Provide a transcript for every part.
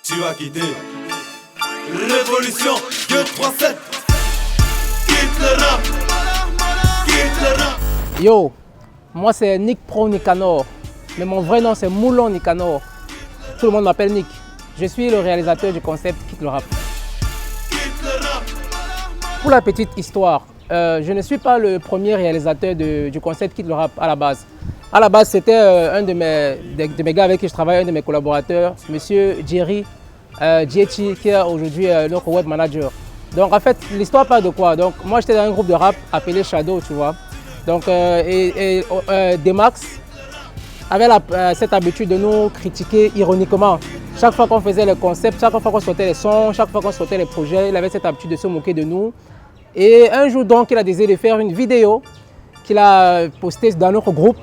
Tu vas quitter. Révolution 237. Quitte le rap. Quitte le rap. Yo, moi c'est Nick Pro Nicanor, mais mon vrai nom c'est Moulon Nicanor. Tout le monde m'appelle Nick. Je suis le réalisateur du concept Quitte le rap. Pour la petite histoire, je ne suis pas le premier réalisateur du concept Quitte le rap à la base. À la base, c'était un de mes gars avec qui je travaille, un de mes collaborateurs, monsieur Jerry Diechi, qui est aujourd'hui notre web manager. Donc en fait, l'histoire parle de quoi? Donc moi j'étais dans un groupe de rap appelé Shadow, tu vois. Donc Demax avait cette habitude de nous critiquer ironiquement. Chaque fois qu'on faisait les concepts, chaque fois qu'on sortait les sons, chaque fois qu'on sortait les projets, il avait cette habitude de se moquer de nous. Et un jour donc, il a décidé de faire une vidéo qu'il a postée dans notre groupe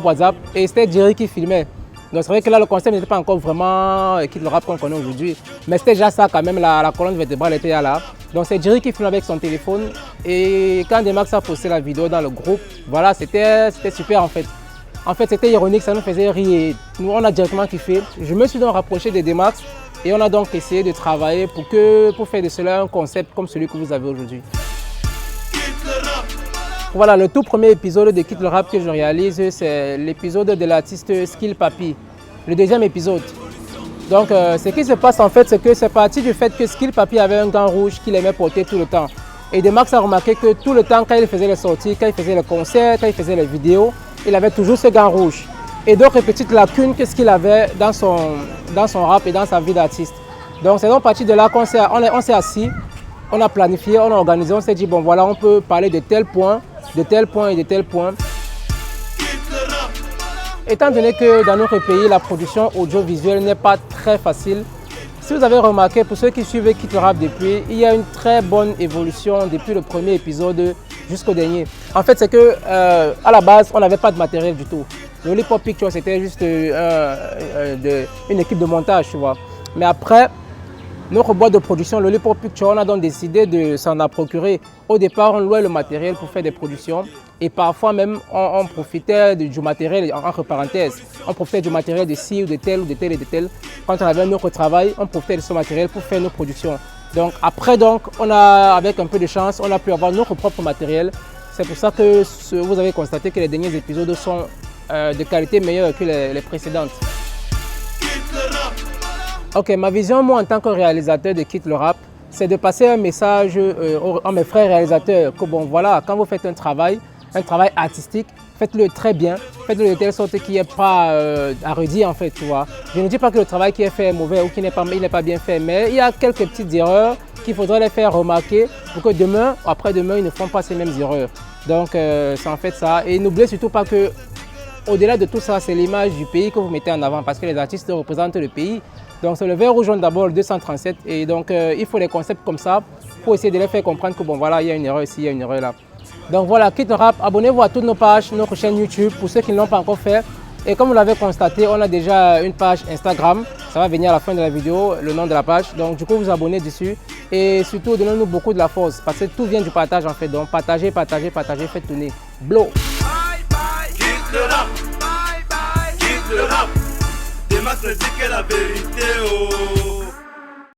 WhatsApp, et c'était Jerry qui filmait. Donc c'est vrai que là le concept n'était pas encore vraiment Quitte le rap qu'on connaît aujourd'hui, mais c'était déjà ça quand même, la colonne vertébrale était là. Donc c'est Jerry qui filme avec son téléphone, et quand Demax a posté la vidéo dans le groupe, voilà, c'était super en fait. En fait c'était ironique, ça nous faisait rire, nous on a directement kiffé. Je me suis donc rapproché de Demax et on a donc essayé de travailler pour faire de cela un concept comme celui que vous avez aujourd'hui. Voilà, le tout premier épisode de Quitte le rap que je réalise, c'est l'épisode de l'artiste Skill Papi, le deuxième épisode. Donc ce qui se passe en fait, c'est que c'est parti du fait que Skill Papi avait un gant rouge qu'il aimait porter tout le temps. Et Demax a remarqué que tout le temps, quand il faisait les sorties, quand il faisait les concerts, quand il faisait les vidéos, il avait toujours ce gant rouge. Et d'autres petites lacunes que ce qu'il avait dans son rap et dans sa vie d'artiste. Donc c'est donc parti de là qu'on s'est assis, on a planifié, on a organisé, on s'est dit bon voilà, on peut parler de tel point, de tel point et de tel point. Étant donné que dans notre pays, la production audiovisuelle n'est pas très facile, si vous avez remarqué, pour ceux qui suivent Quitte le rap depuis, il y a une très bonne évolution depuis le premier épisode jusqu'au dernier. En fait, c'est que à la base, on n'avait pas de matériel du tout. Le Hip Hop Picture, c'était juste une équipe de montage, tu vois. Mais après, notre boîte de production, le Hip Hop Picture, on a donc décidé de s'en procurer. Au départ, on louait le matériel pour faire des productions. Et parfois même, on profitait du matériel, entre parenthèses, on profitait du matériel de ci ou de tel ou de tel et de tel. Quand on avait un autre travail, on profitait de ce matériel pour faire nos productions. Donc après, avec un peu de chance, on a pu avoir notre propre matériel. C'est pour ça que vous avez constaté que les derniers épisodes sont de qualité meilleure que les précédentes. Ok, ma vision, moi, en tant que réalisateur de Quitte le rap, c'est de passer un message à mes frères réalisateurs que bon, voilà, quand vous faites un travail artistique, faites-le très bien, faites-le de telle sorte qu'il n'y ait pas à redire en fait, tu vois. Je ne dis pas que le travail qui est fait est mauvais ou qu'il n'est pas bien fait, mais il y a quelques petites erreurs qu'il faudrait les faire remarquer pour que demain, après-demain, ils ne font pas ces mêmes erreurs. Donc, c'est en fait ça. Et n'oubliez surtout pas que, au-delà de tout ça, c'est l'image du pays que vous mettez en avant parce que les artistes représentent le pays. Donc, c'est le vert rouge jaune d'abord, le 237. Et donc, il faut des concepts comme ça pour essayer de les faire comprendre que, bon, voilà, il y a une erreur ici, il y a une erreur là. Donc voilà, Quitte le rap, abonnez-vous à toutes nos pages, notre chaîne YouTube pour ceux qui ne l'ont pas encore fait. Et comme vous l'avez constaté, on a déjà une page Instagram. Ça va venir à la fin de la vidéo, le nom de la page. Donc du coup, vous abonnez dessus. Et surtout, donnez-nous beaucoup de la force parce que tout vient du partage en fait. Donc partagez, partagez, partagez, faites tourner. Blow. Quitte le rap. Quitte le rap. Demax ne dit que la vérité. Oh.